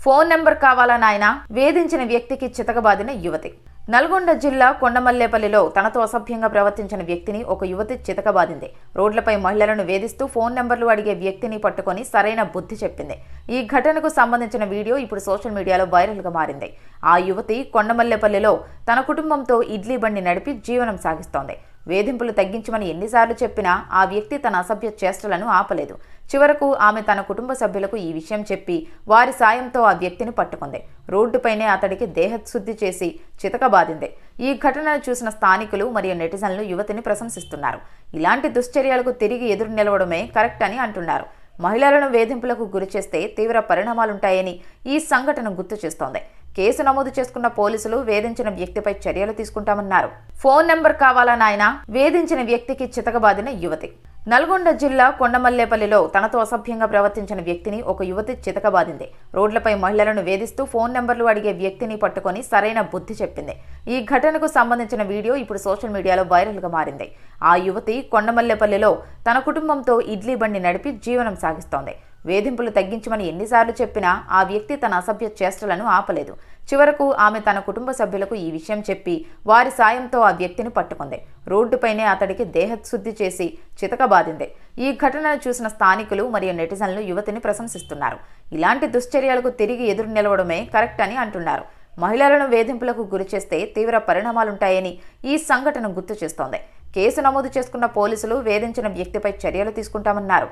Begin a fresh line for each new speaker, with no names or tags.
Phone number కావాలా నాయనా? వేధించిన వ్యక్తికి చితకబాదిన యువతి. నల్గొండ జిల్లా కొండమల్లేపల్లిలో తనతో అసభ్యంగా ప్రవర్తించిన వ్యక్తిని ఒక యువతి చితకబాదింది. రోడ్లపై మహిళలను వేధిస్తూ ఫోన్ నెంబర్లు అడిగే వ్యక్తిని పట్టుకొని సరైన బుద్ధి చెప్పింది. ఈ ఘటనకు సంబంధించిన వీడియో ఇప్పుడు సోషల్ మీడియాలో వైరల్గా మారింది. ఆ యువతి కొండమల్లేపల్లిలో తన కుటుంబంతో ఇడ్లీ బండి నడిపి జీవనం సాగిస్తోంది. వేధింపులు తగ్గించమని ఎన్నిసార్లు చెప్పినా ఆ వ్యక్తి తన అసభ్య చేష్టలను ఆపలేదు. చివరకు ఆమె తన కుటుంబ సభ్యులకు ఈ విషయం చెప్పి వారి సాయంతో ఆ వ్యక్తిని పట్టుకుంది. రోడ్డుపైనే అతడికి దేహశుద్ధి చేసి చితకబాదింది. ఈ ఘటనను చూసిన స్థానికులు మరియు నెటిజన్లు యువతిని ప్రశంసిస్తున్నారు. ఇలాంటి దుశ్చర్యలకు తిరిగి ఎదురు నిలవడమే కరెక్ట్ అని అంటున్నారు. మహిళలను వేధింపులకు గురిచేస్తే తీవ్ర పరిణామాలుంటాయని ఈ సంఘటన గుర్తు చేస్తోంది. కేసు నమోదు చేసుకున్న పోలీసులు వేధించిన వ్యక్తిపై చర్యలు తీసుకుంటామన్నారు. ఫోన్ నెంబర్ కావాలా నాయనా? వేధించిన వ్యక్తికి చితకబాదిన యువతి. నల్గొండ జిల్లా కొండమల్లేపల్లిలో తనతో అసభ్యంగా ప్రవర్తించిన వ్యక్తిని ఒక యువతి చితకబాదింది. రోడ్లపై మహిళలను వేధిస్తూ ఫోన్ నెంబర్లు అడిగే వ్యక్తిని పట్టుకొని సరైన బుద్ధి చెప్పింది. ఈ ఘటనకు సంబంధించిన వీడియో ఇప్పుడు సోషల్ మీడియాలో వైరల్గా మారింది. ఆ యువతి కొండమల్లేపల్లిలో తన కుటుంబంతో ఇడ్లీ బండి నడిపి జీవనం సాగిస్తోంది. వేధింపులు తగ్గించమని ఎన్నిసార్లు చెప్పినా ఆ వ్యక్తి తన అసభ్య చేష్టలను ఆపలేదు. చివరకు ఆమె తన కుటుంబ సభ్యులకు ఈ విషయం చెప్పి వారి సాయంతో ఆ వ్యక్తిని పట్టుకుంది. రోడ్డుపైనే అతడికి దేహశుద్ధి చేసి చితకబాదింది. ఈ ఘటనను చూసిన స్థానికులు మరియు నెటిజన్లు యువతిని ప్రశంసిస్తున్నారు. ఇలాంటి దుశ్చర్యలకు తిరిగి ఎదురు నిలవడమే కరెక్ట్ అని అంటున్నారు. మహిళలను వేధింపులకు గురిచేస్తే తీవ్ర పరిణామాలుంటాయని ఈ సంఘటన గుర్తు చేస్తోంది. కేసు నమోదు చేసుకున్న పోలీసులు వేధించిన వ్యక్తిపై చర్యలు తీసుకుంటామన్నారు.